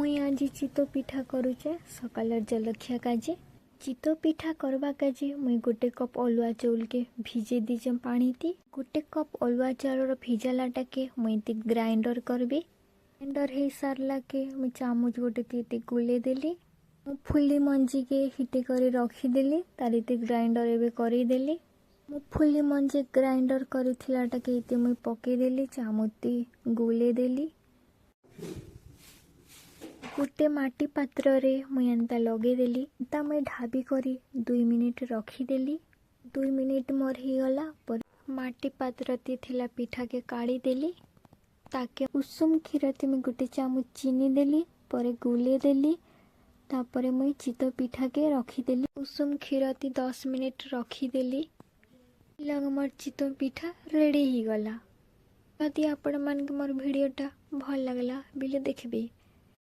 मुई आज चितो पिठा करुचे सकाल जलखिया काजे। चितो पिठा करवा काजे मुई गोटे कप अलुआ चाउल के भिजे दीजे पानी ती। गोटे कप अलुआ चाउल भिजालाटा के मुई ग्राइंडर करबी। ग्राइंडर हो सारला के मुई चामच गोटे ती गुले देली। मुफुली मंजी के हिटे कर रखीदेली तारी ग्राइंडर एवं करदेली। मुफुली मंजी ग्राइंडर करथिलाटा के इते मुई पकेदेली चामच गुले देली। गोटे माटी पात्र रे मुई एंता लगेदेली। एंता मुई ढाबी करी 2 मिनिट रखीदेली। 2 मिनिट मोर ही गला पर माटी पात्र ती थिला पिठा के काढ़ी देली। ताके उषुम क्षीर ती मुई गोटे चामच चीनी देली परे गुले देली। तापरे मुई चितो पिठा के रखीदेली। उषुम क्षीर ती 10 मिनिट रखीदेली। लग मोर चितो पिठा रेडी ही गला। यदि आपण मान के मोर वीडियोटा भल लागला बिले देखबे।